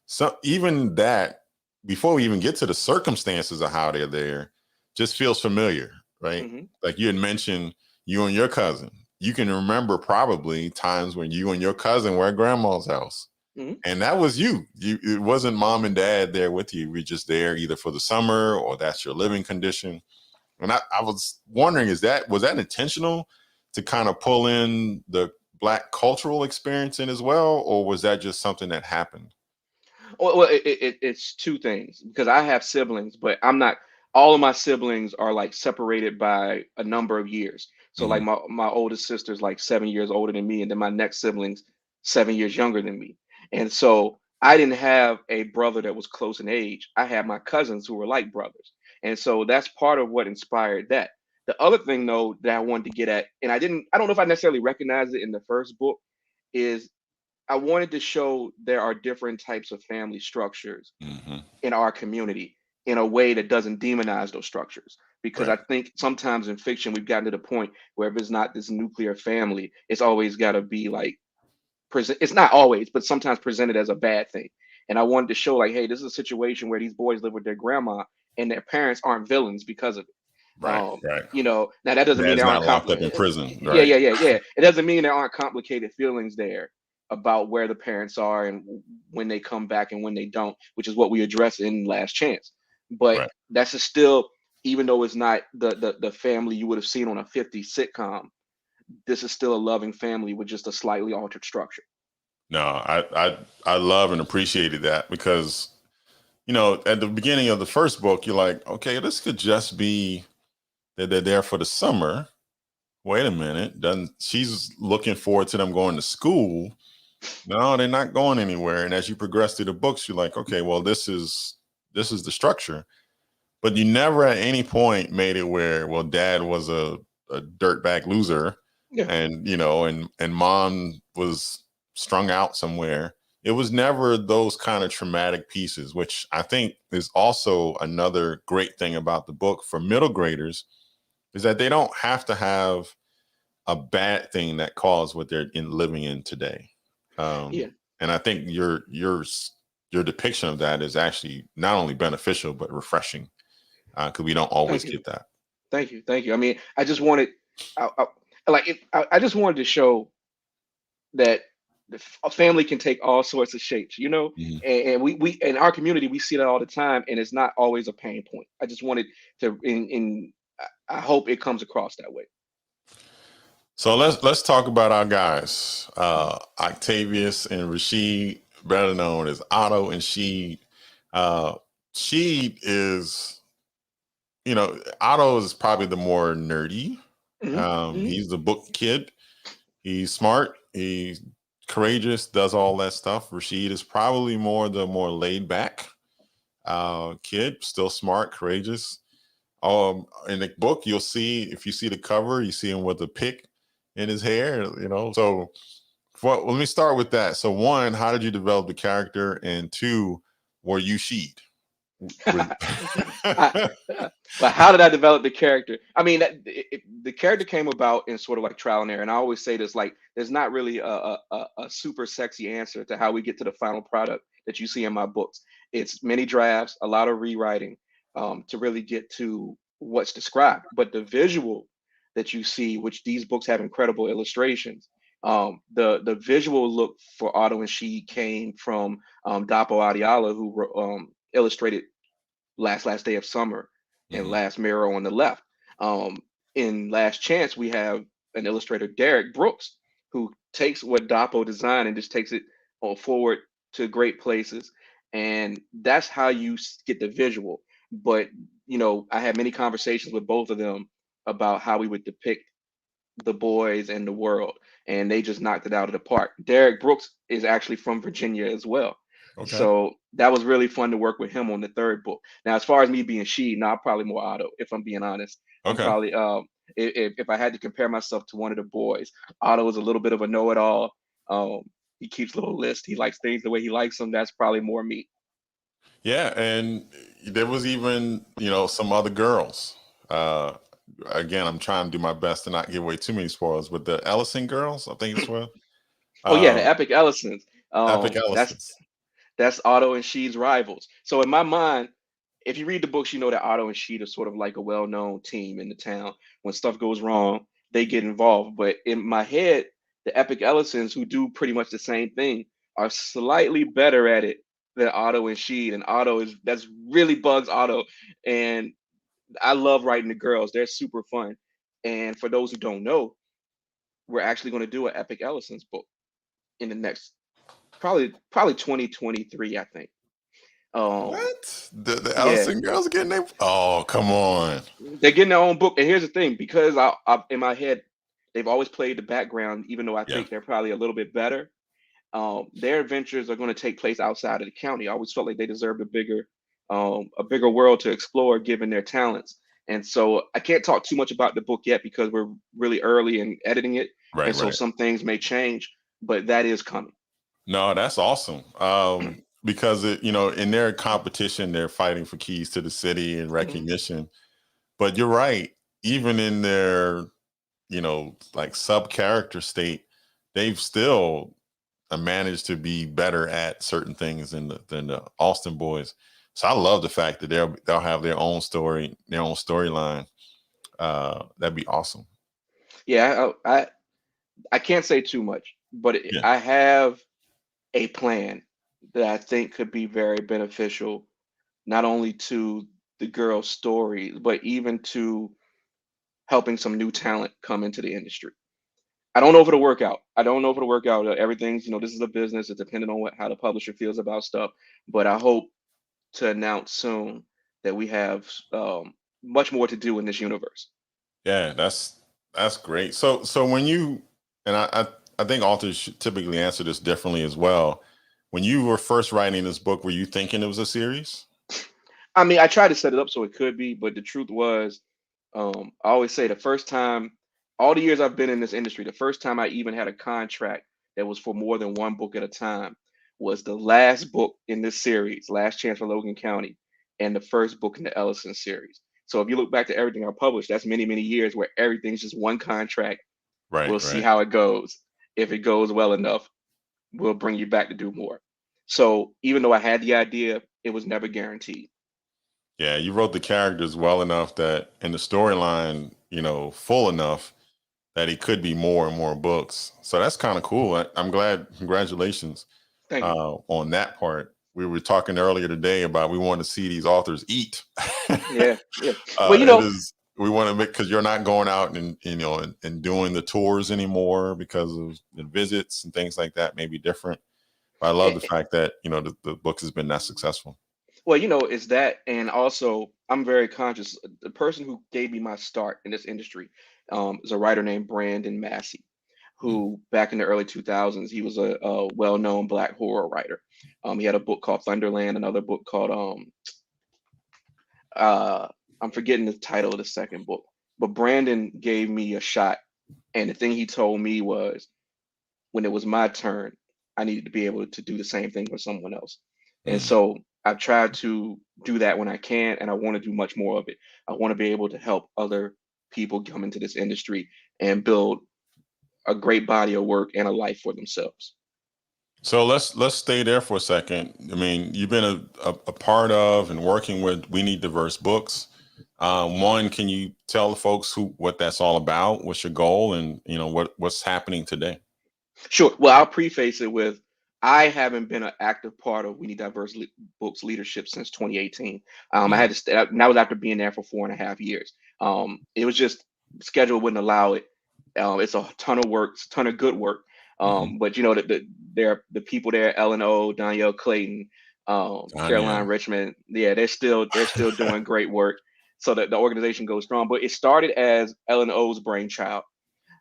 So even that, before we even get to the circumstances of how they're there, just feels familiar, right? Like you had mentioned, you and your cousin. You can remember probably times when you and your cousin were at grandma's house. And that was you. It wasn't mom and dad there with you. We're just there either for the summer or that's your living condition. And I was wondering, was that intentional to kind of pull in the Black cultural experience in as well? Or was that just something that happened? Well, it's two things because I have siblings, but I'm not. All of my siblings are like separated by a number of years. So like my oldest sister's like 7 years older than me, and then my next sibling's 7 years younger than me. And so I didn't have a brother that was close in age. I had my cousins who were like brothers, and so that's part of what inspired that. The other thing though that I wanted to get at, and I don't know if I necessarily recognized it in the first book, is I wanted to show there are different types of family structures in our community in a way that doesn't demonize those structures. Because Right. I think sometimes in fiction, we've gotten to the point where if it's not this nuclear family, it's always got to be like present. It's not always, but sometimes presented as a bad thing. And I wanted to show like, hey, this is a situation where these boys live with their grandma and their parents aren't villains because of it. Right. Right. Now that doesn't mean Dad's there not aren't locked up in prison. yeah, Right. yeah, yeah, yeah. It doesn't mean there aren't complicated feelings there about where the parents are and when they come back and when they don't, which is what we address in Last Chance. But Right. that's a still, even though it's not the family you would have seen on a 50s sitcom, this is still a loving family with just a slightly altered structure. No, I love and appreciated that because, at the beginning of the first book, you're like, okay, this could just be that they're there for the summer. Wait a minute. Doesn't she's looking forward to them going to school. No, they're not going anywhere. And as you progress through the books, you're like, okay, well, this is the structure. But you never at any point made it where, well, dad was a dirtbag loser Yeah. and and mom was strung out somewhere. It was never those kind of traumatic pieces, which I think is also another great thing about the book for middle graders, is that they don't have to have a bad thing that caused what they're living in today. Yeah. And I think your depiction of that is actually not only beneficial but refreshing, because we don't always Thank you. get that. Thank you. Thank you. I mean, I just wanted, I just wanted to show that a family can take all sorts of shapes, Mhm. and we in our community we see that all the time, and it's not always a pain point. I just wanted to, in I hope it comes across that way. So let's talk about our guys, Octavius and Rashid, better known as Otto and Sheed. Uh, Sheed is, Otto is probably the more nerdy. Hmm. Hmm. He's the book kid. He's smart. He's courageous. Does all that stuff. Rashid is probably the more laid back kid. Still smart, courageous. In the book, you'll see, if you see the cover, you see him with a pick in his hair. So let me start with that. So one, how did you develop the character? And two, were you Sheed? I, but how did I develop the character? I mean, the character came about in sort of like trial and error. And I always say this, like, there's not really a super sexy answer to how we get to the final product that you see in my books. It's many drafts, a lot of rewriting, to really get to what's described. But the visual that you see, which these books have incredible illustrations, the visual look for Otto and She came from Dapo Adiala, who illustrated Last Day of Summer and Mhm. Last Mirror on the left. Um, in Last Chance, we have an illustrator, Derek Brooks, who takes what Dapo designed and just takes it forward to great places. And that's how you get the visual. But, I had many conversations with both of them about how we would depict the boys and the world, and they just knocked it out of the park. Derek Brooks is actually from Virginia as well. Okay. So that was really fun to work with him on the third book. Now, as far as me being she, no, I'm probably more Otto, if I'm being honest. I'm Okay. probably if I had to compare myself to one of the boys, Otto is a little bit of a know-it-all. Um, he keeps little lists. He likes things the way he likes them. That's probably more me. Yeah, and there was even, some other girls. Uh Again, I'm trying to do my best to not give away too many spoilers, but the Ellison girls, I think it's well. Oh yeah, the Uh Epic Ellisons. Epic That's Ellisons. Otto and Sheed's rivals. So in my mind, if you read the books, you know that Otto and Sheed are sort of like a well-known team in the town. When stuff goes wrong, they get involved. But in my head, the Epic Ellisons, who do pretty much the same thing, are slightly better at it than Otto and Sheed. And Otto is that's really bugs Otto. And I love writing the girls. They're super fun. And for those who don't know, we're actually going to do an Epic Ellisons book in the next probably 2023, I think. Um, What? The yeah, Ellison girls are getting their, oh, come on. they're getting their own book. And here's the thing, because I in my head, they've always played the background, even though I Yeah. think they're probably a little bit better. Their adventures are going to take place outside of the county. I always felt like they deserved a bigger world to explore, given their talents. And so I can't talk too much about the book yet because we're really early in editing it, Right, and so right. some things may change, but that is coming. No, that's awesome. Because in their competition, they're fighting for keys to the city and Mhm. recognition. But you're right. Even in their, like sub character state, they've still managed to be better at certain things than the Alston boys. So I love the fact that they'll have their own story, their own storyline. That'd be awesome. Yeah, I can't say too much, but Yeah. I have a plan that I think could be very beneficial, not only to the girl's story, but even to helping some new talent come into the industry. I don't know if it'll work out. I don't know if it'll work out. Everything's, this is a business. It's dependent on how the publisher feels about stuff. But I hope to announce soon that we have much more to do in this universe. Yeah, that's great. So when you and I think authors should typically answer this differently as well. When you were first writing this book, were you thinking it was a series? I mean, I tried to set it up so it could be, but the truth was, I always say the first time, all the years I've been in this industry, the first time I even had a contract that was for more than one book at a time was the last book in this series, Last Chance for Logan County, and the first book in the Ellison series. So if you look back to everything I published, that's many, many years where everything's just one contract. We'll Right, see right. how it goes. If it goes well enough, we'll bring you back to do more. So even though I had the idea, it was never guaranteed. Yeah, you wrote the characters well enough that and the storyline, full enough that it could be more and more books. So that's kind of cool. I'm glad. Congratulations Thank you. on that part. We were talking earlier today about we want to see these authors eat. Yeah, yeah. Well, It is we want to make because you're not going out and and doing the tours anymore because of the visits and things like that may be different. But I love the eh, fact that the book has been that successful. well, it's that, and also I'm very conscious. The person who gave me my start in this industry is a writer named Brandon Massey, Mm. who back in the early 2000s he was a well-known Black horror writer. He had a book called Thunderland, another book called uh, I'm forgetting the title of the second book, but Brandon gave me a shot, and the thing he told me was when it was my turn, I needed to be able to do the same thing for someone else. And Mm. so I've tried to do that when I can, and I want to do much more of it. I want to be able to help other people come into this industry and build a great body of work and a life for themselves. So let's stay there for a second. I mean, you've been a part of and working with We Need Diverse Books. One, can you tell the folks what that's all about? What's your goal, and what's happening today? Sure. Well, I'll preface it with I haven't been an active part of We Need Diverse Books leadership since 2018. I Mhm. had to stay, and that was after being there for 4.5 years. It was just schedule wouldn't allow it. It's a ton of work, it's a ton of good work. Mhm. But there the people there, L&O, Danielle Clayton, Caroline Danielle. Richmond, yeah, they're still doing great work. So that the organization goes strong. But it started as L&O's brainchild.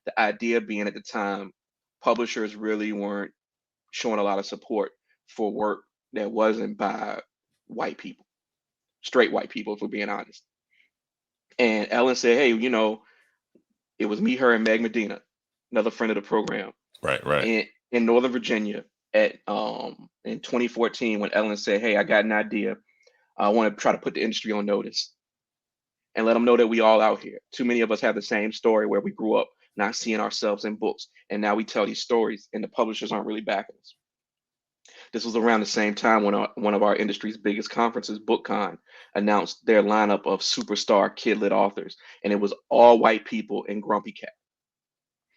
The idea being at the time, publishers really weren't showing a lot of support for work that wasn't by white people, straight white people, if we're being honest. And Ellen said, hey, it was me, her, and Meg Medina, another friend of the program, Right, right. in Northern Virginia at in 2014 when Ellen said, hey, I got an idea. I want to try to put the industry on notice and let them know that we all out here. Too many of us have the same story where we grew up not seeing ourselves in books, and now we tell these stories, and the publishers aren't really backing us. This was around the same time when one of our industry's biggest conferences, BookCon, announced their lineup of superstar kid-lit authors, and it was all white people and Grumpy Cat.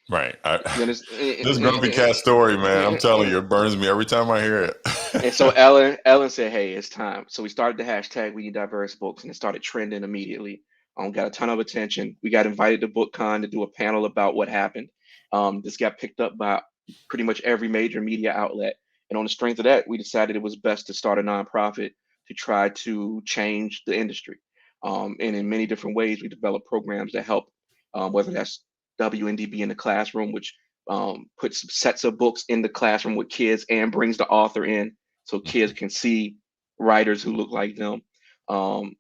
Right. You This Grumpy Cat story, man, I'm telling you, it burns me every time I hear it. And so Ellen said, "Hey, it's time." So we started the hashtag We Need Diverse Books, and it started trending immediately. Got a ton of attention. We got invited to BookCon to do a panel about what happened. This got picked up by pretty much every major media outlet, and on the strength of that, we decided it was best to start a nonprofit to try to change the industry. And in many different ways, we develop programs that help, whether that's WNDB in the classroom, which puts sets of books in the classroom with kids and brings the author in so kids can see writers who look like them.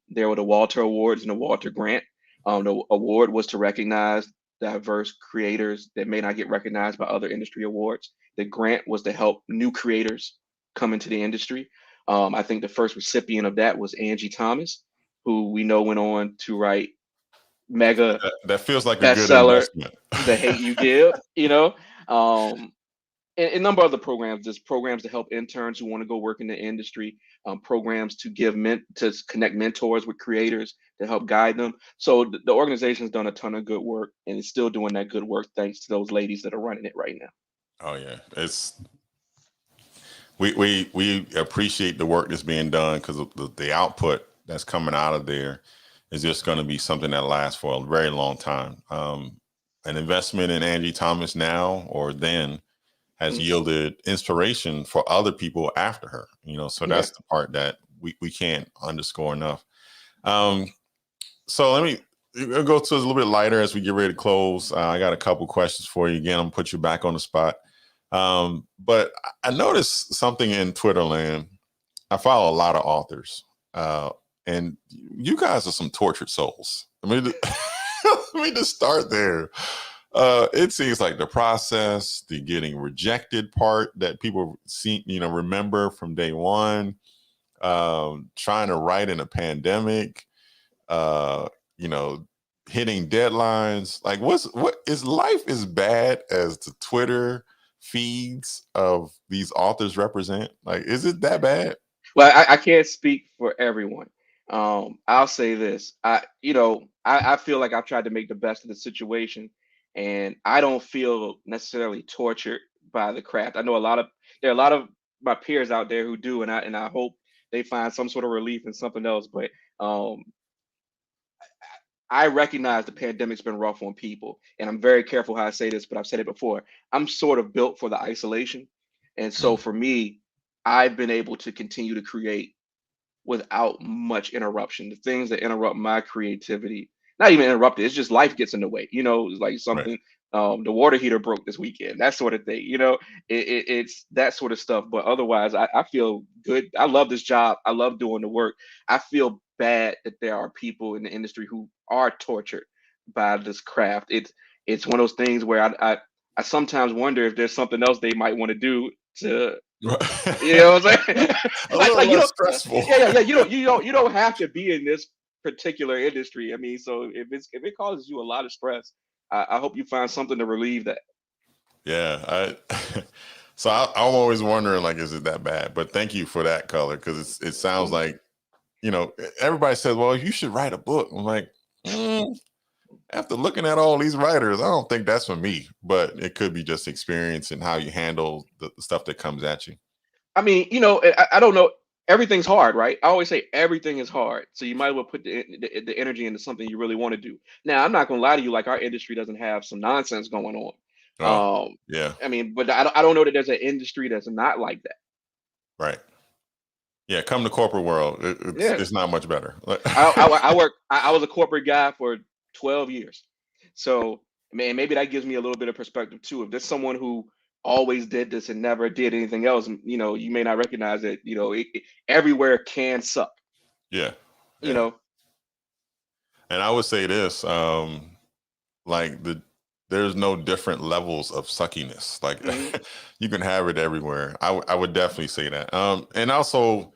There were the Walter Awards and the Walter Grant. The award was to recognize diverse creators that may not get recognized by other industry awards. The grant was to help new creators come into the industry. I think the first recipient of that was Angie Thomas, who we know went on to write mega That feels like a good bestseller, investment. The Hate You Give, and a number of other programs. There's programs to help interns who want to go work in the industry, programs to to connect mentors with creators to help guide them. So the organization's done a ton of good work, and it's still doing that good work thanks to those ladies that are running it right now. Oh yeah, we appreciate the work that's being done because the output that's coming out of there is just going to be something that lasts for a very long time. An investment in Angie Thomas now or then has yielded inspiration for other people after her, so that's the part that we can't underscore enough. So let me go to a little bit lighter as we get ready to close. I got a couple questions for you. Again, I'm gonna put you back on the spot. But I noticed something in Twitter land. I follow a lot of authors, and you guys are some tortured souls. I mean, let me just start there. It seems like the process, the getting rejected part that people see, remember from day one, trying to write in a pandemic, hitting deadlines. Like what is life as bad as the Twitter feeds of these authors represent? Like, is it that bad? Well, I can't speak for everyone. I'll say this. I feel like I've tried to make the best of the situation, and I don't feel necessarily tortured by the craft. I know there are a lot of my peers out there who do, and I hope they find some sort of relief in something else. But I recognize the pandemic's been rough on people, and I'm very careful how I say this, but I've said it before. I'm sort of built for the isolation, and so for me, I've been able to continue to create without much interruption. The things that interrupt my creativity, not even interrupted, it's just life gets in the way. It's like Right. something, the water heater broke this weekend, that sort of thing. It's that sort of stuff. But otherwise, I feel good. I love this job. I love doing the work. I feel bad that there are people in the industry who are tortured by this craft. It's one of those things where I sometimes wonder if there's something else they might want to do to what I'm saying? A little like less stressful. Yeah. You don't have to be in this particular industry. I mean, so if it causes you a lot of stress, I hope you find something to relieve that. Yeah, so I'm always wondering, like, is it that bad? But thank you for that color, because it sounds like, everybody says, well, you should write a book. I'm like, after looking at all these writers, I don't think that's for me, but it could be just experience and how you handle the stuff that comes at you. I mean, I don't know. Everything's hard, right? I always say everything is hard. So you might as well put the energy into something you really want to do. Now, I'm not going to lie to you, like our industry doesn't have some nonsense going on. Oh, yeah. I mean, but I don't know that there's an industry that's not like that. Right. Yeah, come to corporate world. It's not much better. I was a corporate guy for 12 years. So, man, maybe that gives me a little bit of perspective too. If there's someone who always did this and never did anything else, you know, you may not recognize that, you know, everywhere can suck, Yeah. you Yeah. know. And I would say this, like there's no different levels of suckiness. Like Hmm. you can have it everywhere. I would definitely say that. And also,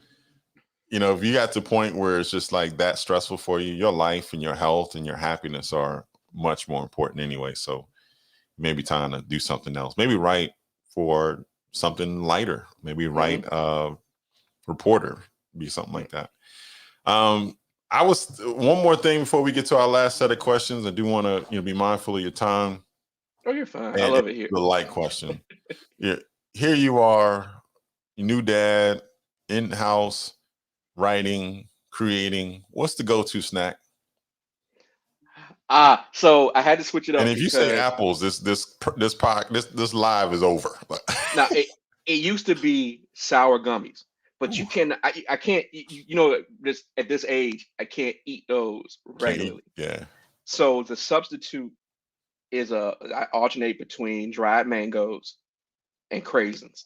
you know, if you got to the point where it's just like that stressful for you, your life and your health and your happiness are much more important anyway. So maybe time to do something else. Maybe write for something lighter. Maybe Hmm. write reporter, be something like that. Um, I was one more thing before we get to our last set of questions. I do want to, you know, be mindful of your time, Oh, you're fine. I and it's love it here. the light question. Yeah, here you are, your new dad, in house, writing, creating. What's the go-to snack? So I had to switch it And up if you say because apples, this live is over. now it used to be sour gummies, but Ooh, I can't you know, this at this age I can't eat those can't eat. regularly. Yeah. So the substitute is I alternate between dried mangoes and craisins.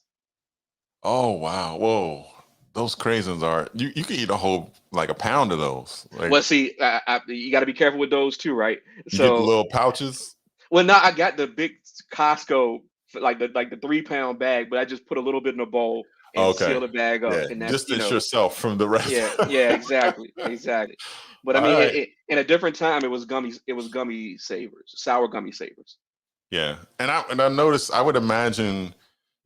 Oh wow. Whoa. Those craisins are you can eat a whole like a pound of those. Like Well, see, you got to be careful with those too, right? you get the So, little pouches. well, now I got the big Costco, like the 3 pound bag, but I just put a little bit in a bowl and seal Okay. the bag up, Yeah. and that's, you Distance know, yourself from the rest. yeah, yeah, exactly, exactly. But I All mean, right. in a different time, it was gummy savers, sour gummy savers. Yeah. And I noticed I would imagine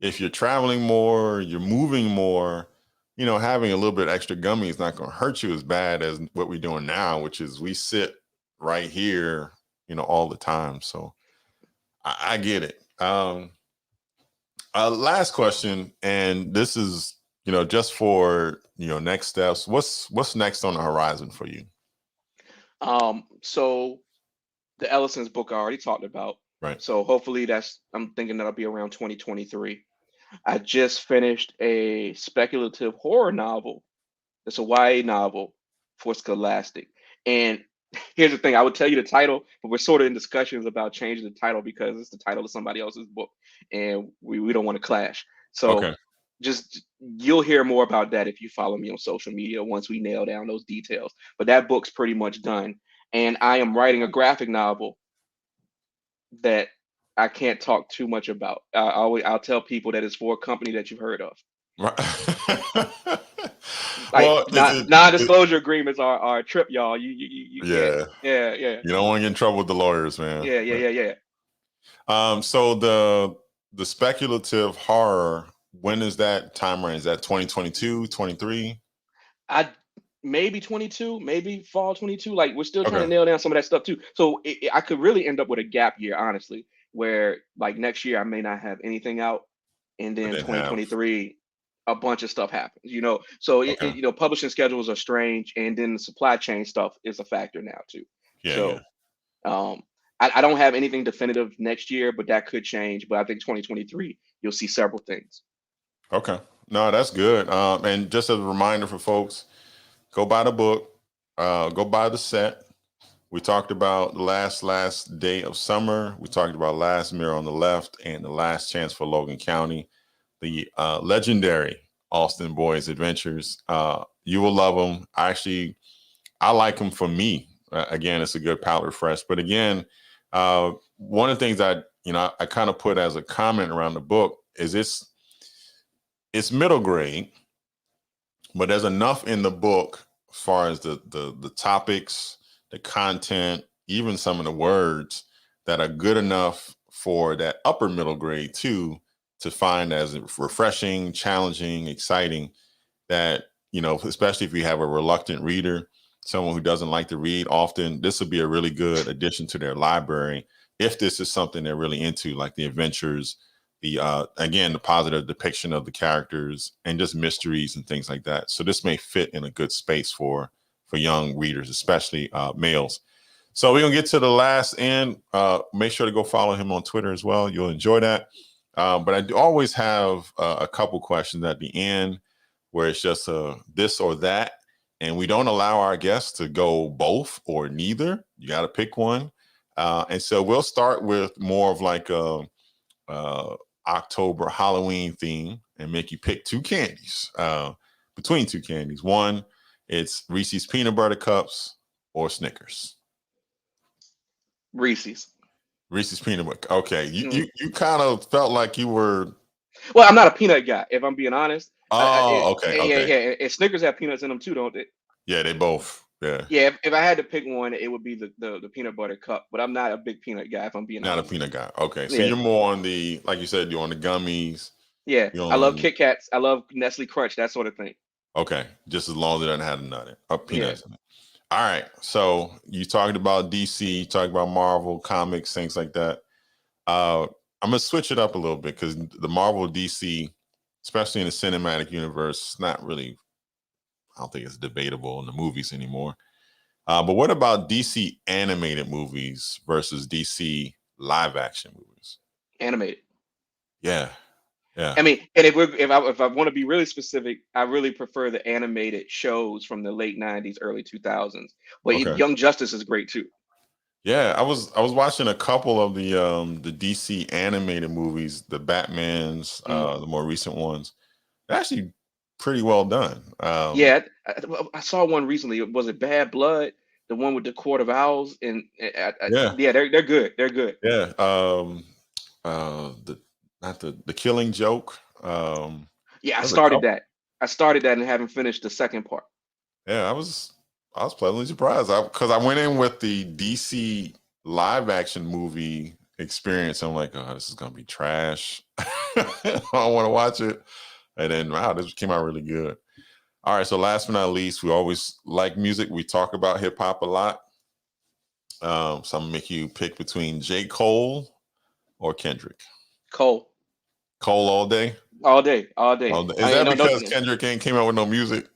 if you're traveling more, you're moving more, you know, having a little bit extra gummy is not gonna hurt you as bad as what we're doing now, which is we sit right here, you know, all the time. So I get it. Last question, and this is, you know, just for, you know, next steps. What's next on the horizon for you? So the Ellison's book I already talked about. Right. So hopefully I'm thinking that'll be around 2023. I just finished a speculative horror novel. It's a YA novel for Scholastic. And here's the thing, I would tell you the title, but we're sort of in discussions about changing the title because it's the title of somebody else's book and we don't want to clash. So Okay. just you'll hear more about that if you follow me on social media once we nail down those details. But that book's pretty much done. And I am writing a graphic novel that I can't talk too much about. I'll tell people that it's for a company that you've heard of. Right. Like Well, is it, non-disclosure agreements are a trip, y'all. You can't. yeah. Yeah, yeah, You don't want to get in trouble with the lawyers, man. yeah, yeah, But, yeah, yeah. so the speculative horror, when is that time range? Is that 2022, 23? I maybe 22, maybe fall 22. Like we're still trying to Okay. nail down some of that stuff too. So I could really end up with a gap year, honestly, where like next year I may not have anything out, and But then then have 2023 a bunch of stuff happens. You know, so okay. you know publishing schedules are strange, and then the supply chain stuff is a factor now too. Yeah, yeah. So Um, I don't have anything definitive next year, but that could change. But I think 2023, you'll see several things. Okay. No, that's good. And just as a reminder for folks, go buy the book, go buy the set. We talked about the last day of summer. We talked about Last Mirror on the Left and The Last Chance for Logan County, the legendary Alston Boys adventures. You will love them. I like them for me. Again, it's a good palate refresh. But again, one of the things I kind of put as a comment around the book is it's middle grade, but there's enough in the book as far as the topics, the content, even some of the words that are good enough for that upper middle grade too to find as refreshing, challenging, exciting that, you know, especially if you have a reluctant reader, someone who doesn't like to read often, this would be a really good addition to their library if this is something they're really into, like the adventures, the again, the positive depiction of the characters and just mysteries and things like that. So this may fit in a good space for young readers, especially males. So we're gonna get to the last end. Make sure to go follow him on Twitter as well. You'll enjoy that. But I do always have a couple questions at the end where it's just a this or that. And we don't allow our guests to go both or neither. You got to pick one. And so we'll start with more of like a October Halloween theme and make you pick two candies. Between two candies. One, it's Reese's peanut butter cups or Snickers. Reese's. Reese's peanut butter. Okay, you Mm. you you kind of felt like you were. Well, I'm not a peanut guy, if I'm being honest. Oh, okay, Yeah, okay. yeah. And Snickers have peanuts in them too, don't they? Yeah, they both. Yeah, Yeah, if I had to pick one, it would be the peanut butter cup. But I'm not a big peanut guy, if I'm being not a honest. peanut guy. Okay, so Yeah, you're more on the, like you said, you're on the gummies. yeah. You're I love on. Kit Kats. I love Nestle Crunch, that sort of thing. Okay, just as long as it doesn't have a nut or Yeah. peanuts in it. All right. So you talked about DC, you talked about Marvel comics, things like that. Uh, I'm gonna switch it up a little bit because the Marvel DC, especially in the cinematic universe, it's not really. I don't think it's debatable in the movies anymore. But what about DC animated movies versus DC live action movies? Animated. Yeah, yeah. I mean, and if I want to be really specific, I really prefer the animated shows from the late '90s, early 2000s. But Okay. Young Justice is great too. Yeah, I was watching a couple of the DC animated movies, the Batman's, Mm. the more recent ones. They're actually pretty well done. Yeah, I saw one recently. Was it Bad Blood? The one with the Court of Owls, and Yeah, yeah, they're good. They're good. yeah. The not the Killing Joke. Yeah, I There's a started couple. that. I started that and haven't finished the second part. Yeah, I was pleasantly surprised because I went in with the DC live action movie experience. I'm like, oh, this is gonna be trash. I don't want to watch it. And then wow, this came out really good. All right, so last but not least, we always like music. We talk about hip hop a lot. So I'm gonna make you pick between J. Cole or Kendrick. Cole, Cole all day. all day, all day. All day. Is I mean, that no, no, because Kendrick ain't came out with no music?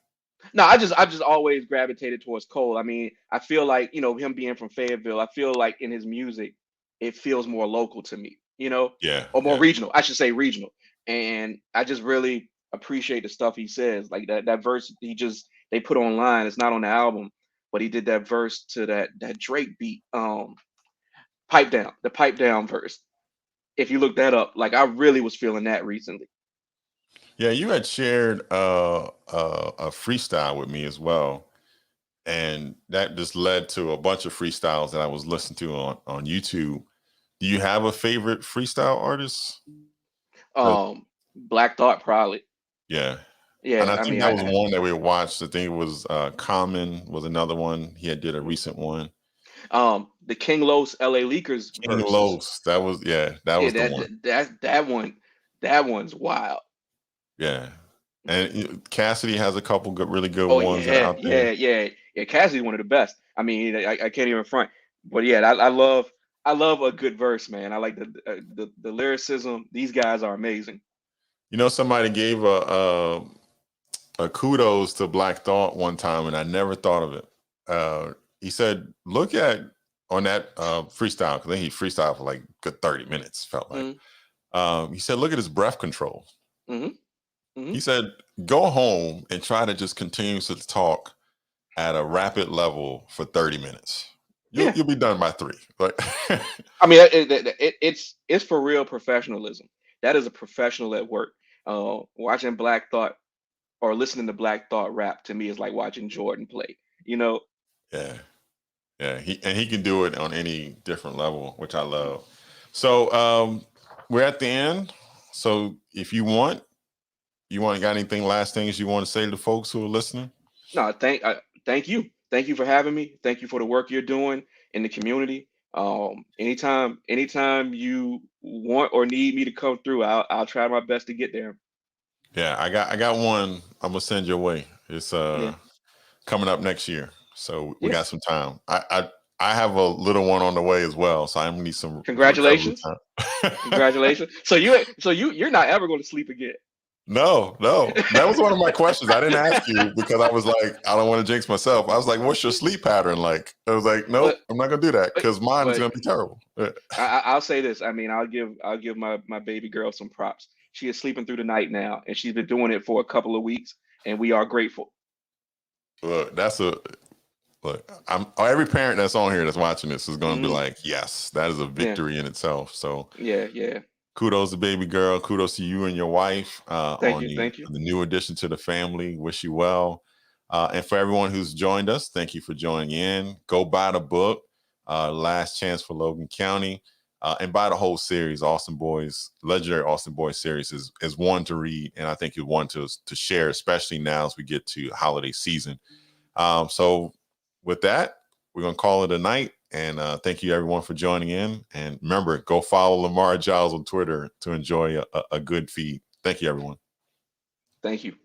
no. I just always gravitated towards Cole. I mean, I feel like him being from Fayetteville. I feel like in his music, it feels more local to me. Yeah, Or more yeah, regional. I should say regional. And I just really appreciate the stuff he says. Like that verse they put online. It's not on the album, but he did that verse to that Drake beat. Pipe down, the pipe down verse. If you look that up, like I really was feeling that recently. yeah. You had shared a freestyle with me as well, and that just led to a bunch of freestyles that I was listening to on YouTube. Do you have a favorite freestyle artist? Uh, Black Thought probably. yeah, and Yeah, I I think mean, that was one that we watched. I think it was Common was another one. He had did a mhm. recent one. The King Los LA Leakers King verses. Los. That was that Yeah, was the that one. that that that one, that one's wild. Yeah, and Cassidy has a couple good, really good Oh ones yeah, out there. yeah, yeah, yeah. Cassie's one of the best. I mean, I can't even front. But yeah, I love a good verse, man. I like the lyricism. These guys are amazing. Somebody gave a kudos to Black Thought one time, and I never thought of it. He said, "Look at on that freestyle because then he freestyled for like good 30 minutes. Felt like Hmm. he said, look at his breath control. Hmm. Hmm. He said, go home and try to just continue to talk at a rapid level for 30 minutes. You'll Yeah. you'll be done by three. Like, I mean, it's for real professionalism. That is a professional at work. Watching Black Thought or listening to Black Thought rap to me is like watching Jordan play. You know. yeah, yeah. He can do it on any different level, which I love. So we're at the end. So if you got anything last things you want to say to the folks who are listening? No, thank you for having me. Thank you for the work you're doing in the community. Anytime you want or need me to come through, I'll try my best to get there. Yeah, I got one. I'm gonna send your way. It's Yeah, coming up next year, so we yeah. got some time. I have a little one on the way as well, so I'm gonna need some recovery Congratulations, time. congratulations. So you're not ever going to sleep again. No, no, that was one of my questions. I didn't ask you because I was like, I don't want to jinx myself. I was like, what's your sleep pattern like? I was like, nope, But I'm not gonna do that but because mine is but gonna be terrible. Yeah. I'll say this. I mean, I'll give my baby girl some props. She is sleeping through the night now, and she's been doing it for a couple of weeks, and we are grateful. Look, look. Every parent that's on here that's watching this is gonna be Hmm. like, yes, that is a Yeah, victory in itself. So yeah, yeah. Kudos to baby girl. Kudos to you and your wife Thank on you. Thank you. the new addition to the family. Wish you well. And for everyone who's joined us, thank you for joining in. Go buy the book, Last Chance for Logan County, and buy the whole series. Alston Boys, Legendary Alston Boys series is one to read, and I think it's one to share, especially now as we get to holiday season. So with that, we're going to call it a night. And thank you, everyone, for joining in. And remember, go follow Lamar Giles on Twitter to enjoy a good feed. Thank you, everyone. Thank you.